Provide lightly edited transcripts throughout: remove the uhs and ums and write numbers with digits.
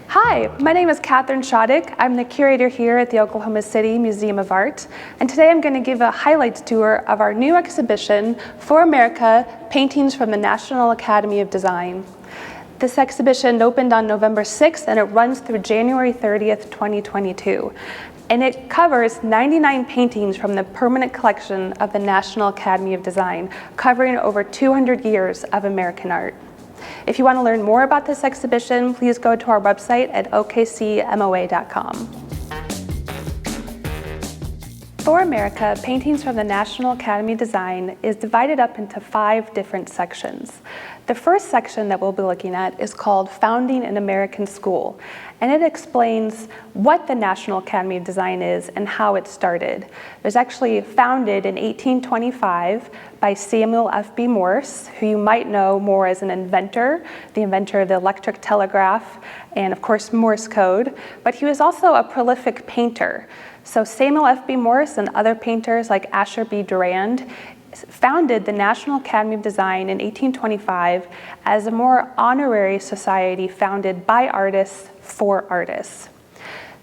Hi, my name is Catherine Shoddick. I'm the curator here at the Oklahoma City Museum of Art, and today I'm going to give a highlights tour of our new exhibition, For America, Paintings from the National Academy of Design. This exhibition opened on November 6th and it runs through January 30th, 2022. And it covers 99 paintings from the permanent collection of the National Academy of Design, covering over 200 years of American art. If you want to learn more about this exhibition, please go to our website at okcmoa.com. For America, Paintings from the National Academy of Design is divided up into 5 different sections. The first section that we'll be looking at is called Founding an American School, and it explains what the National Academy of Design is and how it started. It was actually founded in 1825 by Samuel F.B. Morse, who you might know more as an inventor, the inventor of the electric telegraph and of course Morse code, but he was also a prolific painter. So Samuel F.B. Morse and other painters like Asher B. Durand founded the National Academy of Design in 1825 as a more honorary society founded by artists for artists.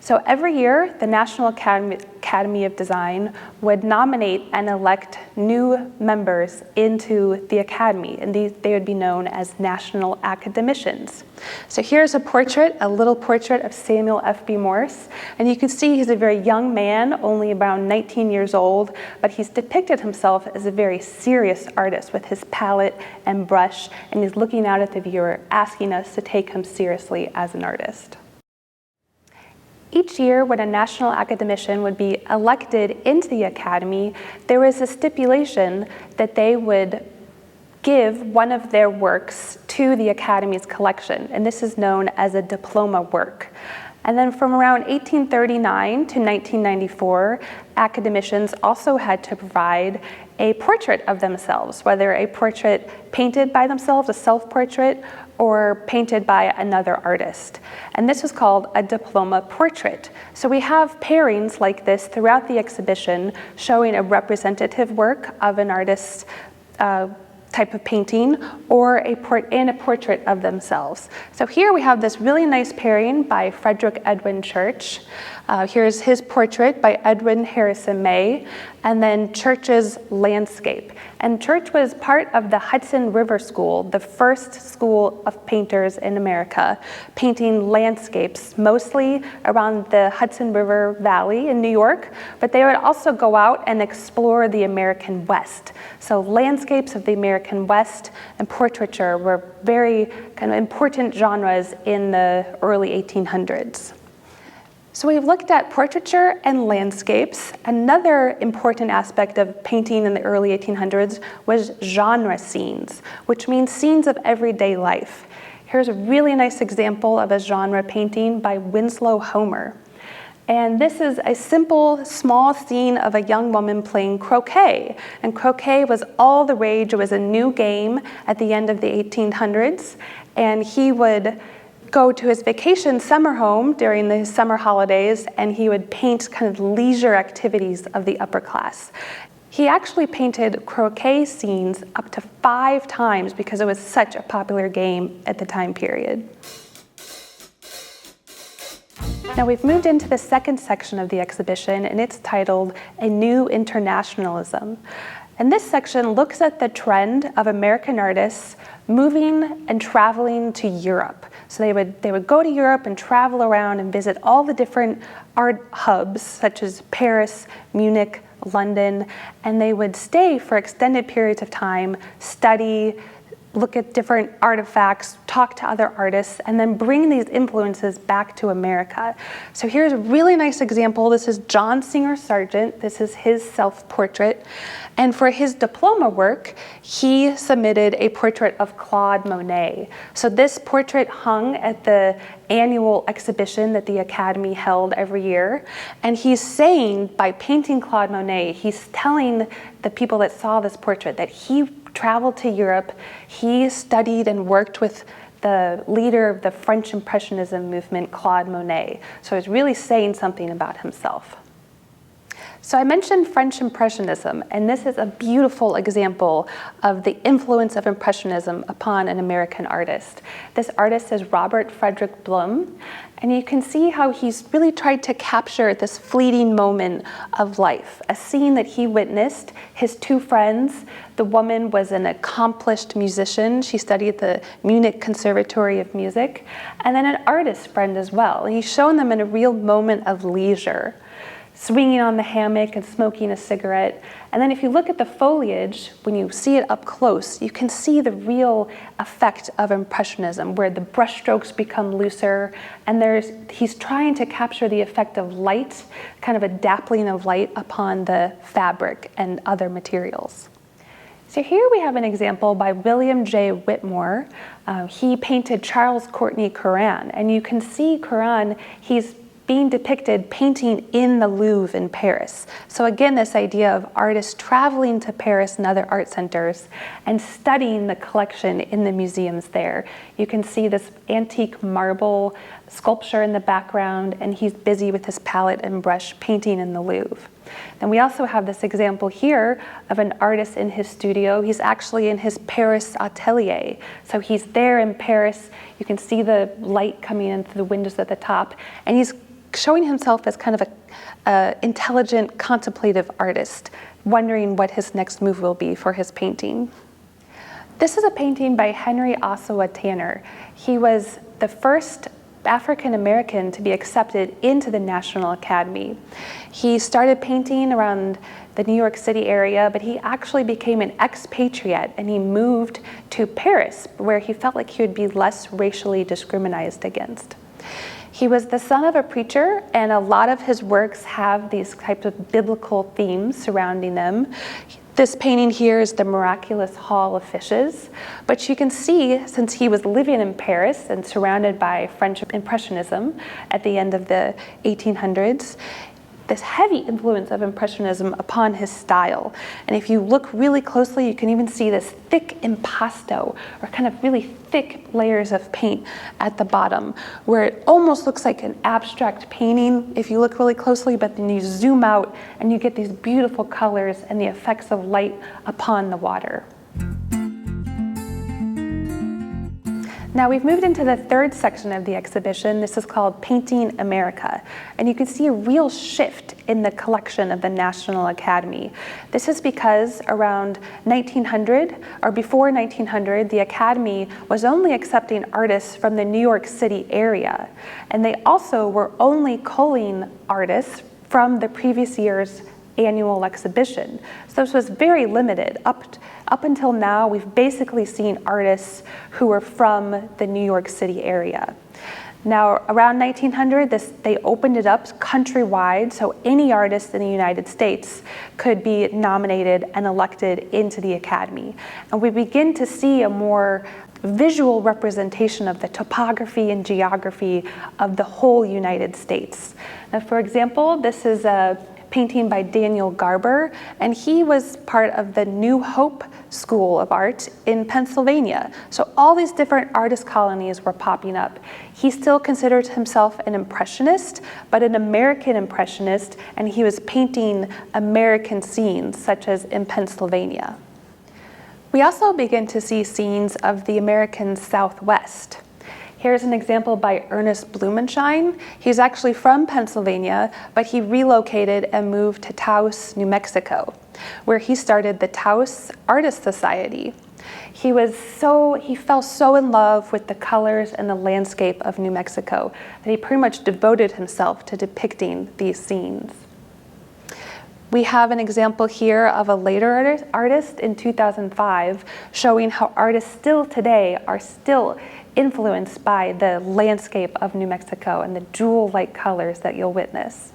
So every year, the National Academy of Design would nominate and elect new members into the Academy, and they would be known as National Academicians. So here's a little portrait of Samuel F.B. Morse, and you can see he's a very young man, only around 19 years old, but he's depicted himself as a very serious artist with his palette and brush, and he's looking out at the viewer, asking us to take him seriously as an artist. Each year, when a national academician would be elected into the Academy, there was a stipulation that they would give one of their works to the Academy's collection, and this is known as a diploma work. And then from around 1839 to 1994, academicians also had to provide a portrait of themselves, whether a portrait painted by themselves, a self-portrait, or painted by another artist. And this was called a diploma portrait. So we have pairings like this throughout the exhibition showing a representative work of an artist's type of painting or a portrait of themselves. So here we have this really nice pairing by Frederick Edwin Church. Here's his portrait by Edwin Harrison May, and then Church's landscape. And Church was part of the Hudson River School, the first school of painters in America, painting landscapes, mostly around the Hudson River Valley in New York, but they would also go out and explore the American West. So landscapes of the American West and portraiture were very kind of important genres in the early 1800s. So we've looked at portraiture and landscapes. Another important aspect of painting in the early 1800s was genre scenes, which means scenes of everyday life. Here's a really nice example of a genre painting by Winslow Homer. And this is a simple, small scene of a young woman playing croquet. And croquet was all the rage. It was a new game at the end of the 1800s. And he would go to his vacation summer home during the summer holidays, and he would paint kind of leisure activities of the upper class. He actually painted croquet scenes up to 5 times because it was such a popular game at the time period. Now we've moved into the second section of the exhibition, and it's titled A New Internationalism. And this section looks at the trend of American artists moving and traveling to Europe. So they would go to Europe and travel around and visit all the different art hubs, such as Paris, Munich, London, and they would stay for extended periods of time, study, look at different artifacts, talk to other artists, and then bring these influences back to America. So here's a really nice example. This is John Singer Sargent. This is his self-portrait. And for his diploma work, he submitted a portrait of Claude Monet. So this portrait hung at the annual exhibition that the Academy held every year. And he's saying, by painting Claude Monet, he's telling the people that saw this portrait that he traveled to Europe, he studied and worked with the leader of the French Impressionism movement, Claude Monet. So he's really saying something about himself. So I mentioned French Impressionism, and this is a beautiful example of the influence of Impressionism upon an American artist. This artist is Robert Frederick Blum, And you can see how he's really tried to capture this fleeting moment of life, a scene that he witnessed. His two friends, the woman was an accomplished musician. She studied at the Munich Conservatory of Music, and then an artist friend as well. And he's shown them in a real moment of leisure, swinging on the hammock and smoking a cigarette. And then if you look at the foliage, when you see it up close, you can see the real effect of Impressionism, where the brushstrokes become looser, and he's trying to capture the effect of light, kind of a dappling of light upon the fabric and other materials. So here we have an example by William J. Whitmore. He painted Charles Courtney Curran, and you can see Curran, he's being depicted painting in the Louvre in Paris. So again, this idea of artists traveling to Paris and other art centers and studying the collection in the museums there. You can see this antique marble sculpture in the background, and he's busy with his palette and brush painting in the Louvre. Then we also have this example here of an artist in his studio. He's actually in his Paris atelier. So he's there in Paris. You can see the light coming in through the windows at the top, and he's showing himself as kind of a intelligent, contemplative artist, wondering what his next move will be for his painting. This is a painting by Henry Ossawa Tanner. He was the first African American to be accepted into the National Academy. He started painting around the New York City area, but he actually became an expatriate, and he moved to Paris, where he felt like he would be less racially discriminated against. He was the son of a preacher, and a lot of his works have these types of biblical themes surrounding them. This painting here is the Miraculous Hall of Fishes, but you can see, since he was living in Paris and surrounded by French Impressionism at the end of the 1800s, this heavy influence of Impressionism upon his style. And if you look really closely, you can even see this thick impasto, or kind of really thick layers of paint at the bottom, where it almost looks like an abstract painting if you look really closely, but then you zoom out and you get these beautiful colors and the effects of light upon the water. Now we've moved into the third section of the exhibition. This is called Painting America. And you can see a real shift in the collection of the National Academy. This is because around 1900, or before 1900, the Academy was only accepting artists from the New York City area. And they also were only culling artists from the previous year's annual exhibition. So this was very limited. Up until now, we've basically seen artists who were from the New York City area. Now, around 1900, they opened it up countrywide, so any artist in the United States could be nominated and elected into the Academy. And we begin to see a more visual representation of the topography and geography of the whole United States. Now, for example, this is a painting by Daniel Garber, and he was part of the New Hope School of Art in Pennsylvania. So all these different artist colonies were popping up. He still considered himself an impressionist, but an American impressionist, and he was painting American scenes, such as in Pennsylvania. We also begin to see scenes of the American Southwest. Here's an example by Ernest Blumenschein. He's actually from Pennsylvania, but he relocated and moved to Taos, New Mexico, where he started the Taos Artist Society. He fell so in love with the colors and the landscape of New Mexico that he pretty much devoted himself to depicting these scenes. We have an example here of a later artist in 2005 showing how artists still today are still influenced by the landscape of New Mexico and the jewel-like colors that you'll witness.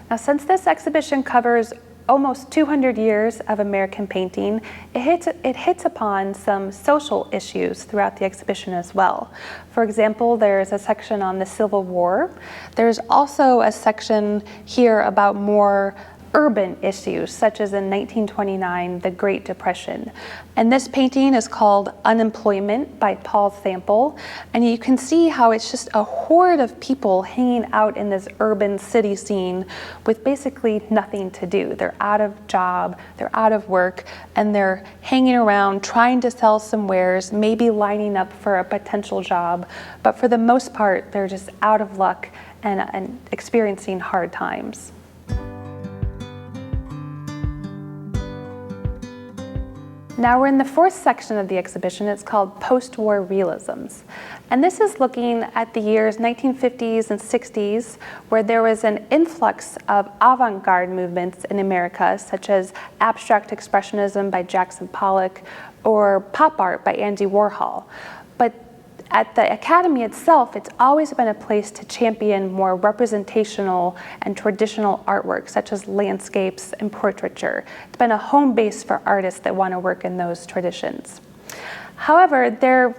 Now, since this exhibition covers almost 200 years of American painting, it hits upon some social issues throughout the exhibition as well. For example, there's a section on the Civil War. There's also a section here about more urban issues, such as in 1929, the Great Depression. And this painting is called Unemployment by Paul Sample. And you can see how it's just a horde of people hanging out in this urban city scene with basically nothing to do. They're out of job, they're out of work, and they're hanging around trying to sell some wares, maybe lining up for a potential job. But for the most part, they're just out of luck and experiencing hard times. Now we're in the fourth section of the exhibition. It's called Postwar Realisms. And this is looking at the years 1950s and 60s, where there was an influx of avant-garde movements in America, such as abstract expressionism by Jackson Pollock or pop art by Andy Warhol. But at the Academy itself, it's always been a place to champion more representational and traditional artwork, such as landscapes and portraiture. It's been a home base for artists that want to work in those traditions. However,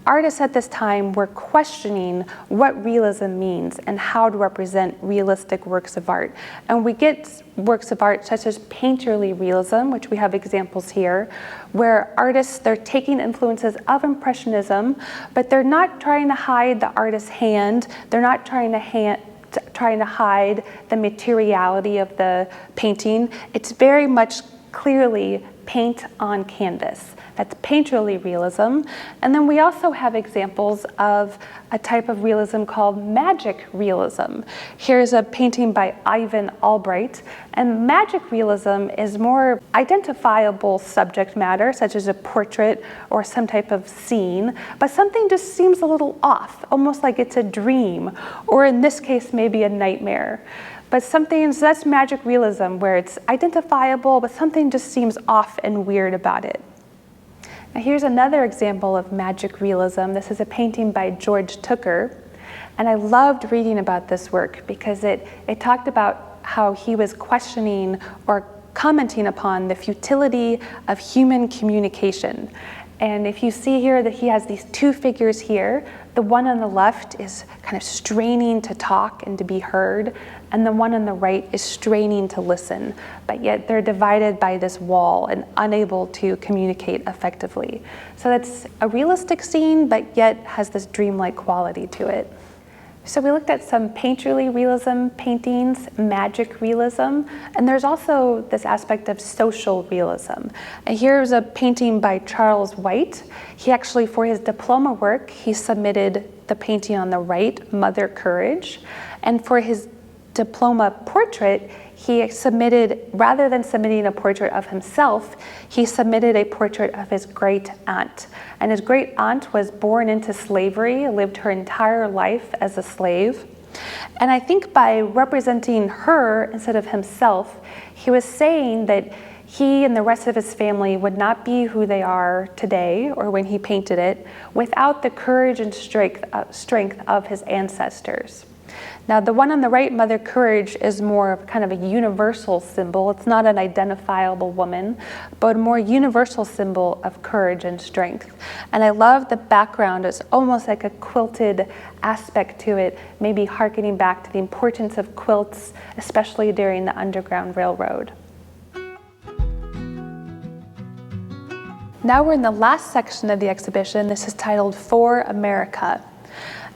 artists at this time were questioning what realism means and how to represent realistic works of art. And we get works of art such as painterly realism, which we have examples here, where artists, they're taking influences of Impressionism, but they're not trying to hide the artist's hand. They're not trying to hide the materiality of the painting. It's very much clearly paint on canvas. That's painterly realism. And then we also have examples of a type of realism called magic realism. Here's a painting by Ivan Albright. And magic realism is more identifiable subject matter, such as a portrait or some type of scene, but something just seems a little off, almost like it's a dream, or in this case, maybe a nightmare. But so that's magic realism, where it's identifiable, but something just seems off and weird about it. Now here's another example of magic realism. This is a painting by George Tooker. And I loved reading about this work because it talked about how he was questioning or commenting upon the futility of human communication. And if you see here that he has these two figures here, the one on the left is kind of straining to talk and to be heard, and the one on the right is straining to listen, but yet they're divided by this wall and unable to communicate effectively. So that's a realistic scene, but yet has this dreamlike quality to it. So we looked at some painterly realism paintings, magic realism, and there's also this aspect of social realism. And here's a painting by Charles White. He actually, for his diploma work, he submitted the painting on the right, Mother Courage. And for his diploma portrait, he submitted, rather than submitting a portrait of himself, he submitted a portrait of his great aunt. And his great aunt was born into slavery, lived her entire life as a slave. And I think by representing her instead of himself, he was saying that he and the rest of his family would not be who they are today, or when he painted it, without the courage and strength of his ancestors. Now, the one on the right, Mother Courage, is more of kind of a universal symbol. It's not an identifiable woman, but a more universal symbol of courage and strength. And I love the background. It's almost like a quilted aspect to it, maybe hearkening back to the importance of quilts, especially during the Underground Railroad. Now we're in the last section of the exhibition. This is titled For America.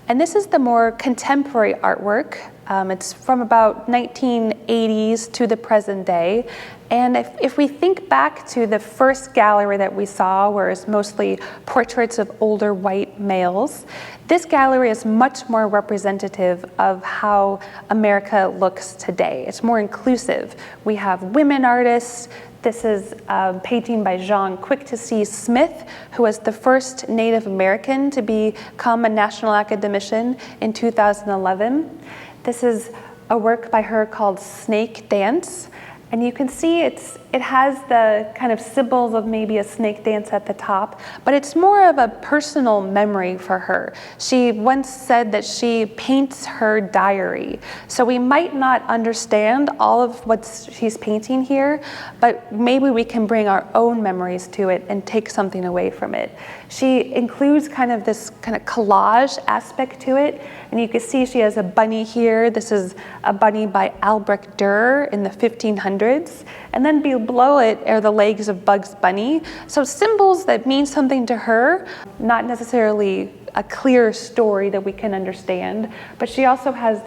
And this is the more contemporary artwork. It's from about 1980s to the present day. And if we think back to the first gallery that we saw, where it's mostly portraits of older white males, this gallery is much more representative of how America looks today. It's more inclusive. We have women artists. This is a painting by Jaune Quick-to-See-Smith, who was the first Native American to become a National Academician in 2011. This is a work by her called Snake Dance. And you can see it has the kind of symbols of maybe a snake dance at the top, but it's more of a personal memory for her. She once said that she paints her diary. So we might not understand all of what she's painting here, but maybe we can bring our own memories to it and take something away from it. She includes kind of this kind of collage aspect to it. And you can see she has a bunny here. This is a bunny by Albrecht Dürer in the 1500s. And then below it are the legs of Bugs Bunny. So symbols that mean something to her, not necessarily a clear story that we can understand, but she also has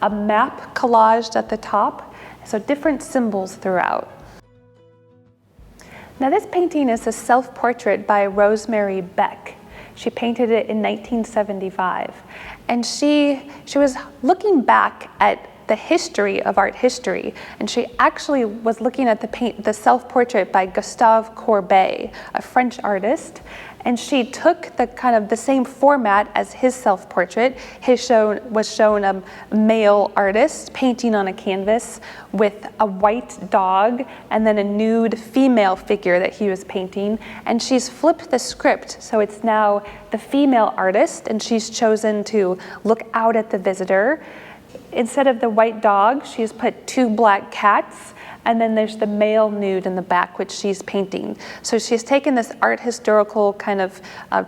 a map collaged at the top. So different symbols throughout. Now this painting is a self-portrait by Rosemary Beck. She painted it in 1975. And she was looking back at the history of art history, and she actually was looking at the self-portrait by Gustave Courbet, a French artist, and she took the same format as his self-portrait. Was shown a male artist painting on a canvas with a white dog and then a nude female figure that he was painting, and she's flipped the script, so it's now the female artist, and she's chosen to look out at the visitor. Instead of the white dog, she's put 2 black cats, and then there's the male nude in the back, which she's painting. So she's taken this art historical kind of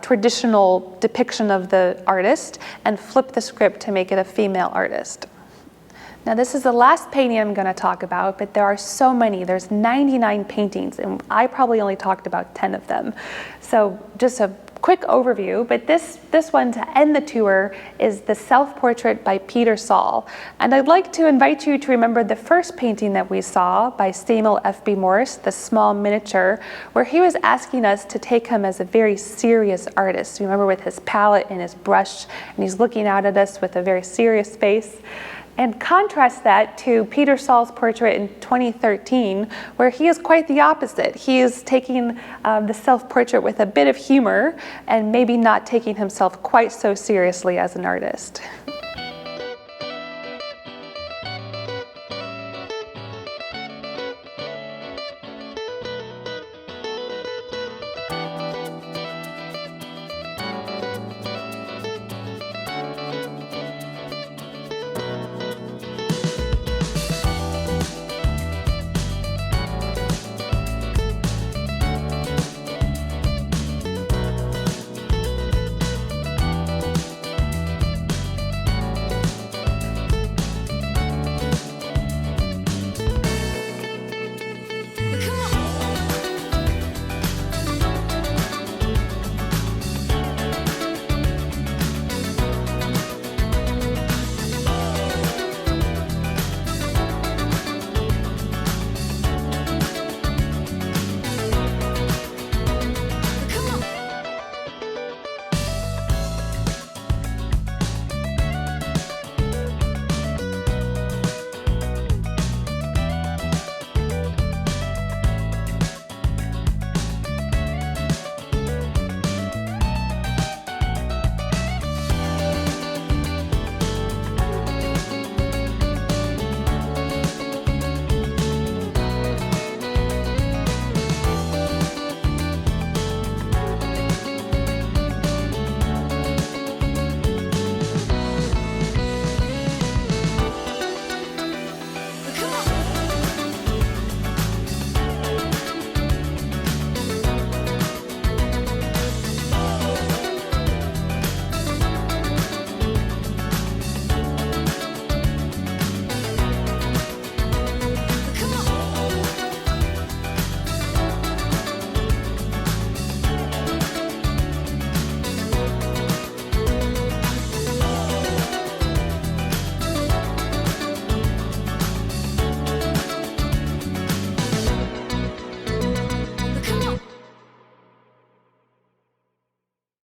traditional depiction of the artist and flipped the script to make it a female artist. Now this is the last painting I'm going to talk about, but there are so many. There's 99 paintings, and I probably only talked about 10 of them. So just a quick overview, but this one to end the tour is the self-portrait by Peter Saul. And I'd like to invite you to remember the first painting that we saw by Samuel F.B. Morse, the small miniature, where he was asking us to take him as a very serious artist. Remember, with his palette and his brush, and he's looking out at us with a very serious face. And contrast that to Peter Saul's portrait in 2013, where he is quite the opposite. He is taking the self-portrait with a bit of humor and maybe not taking himself quite so seriously as an artist.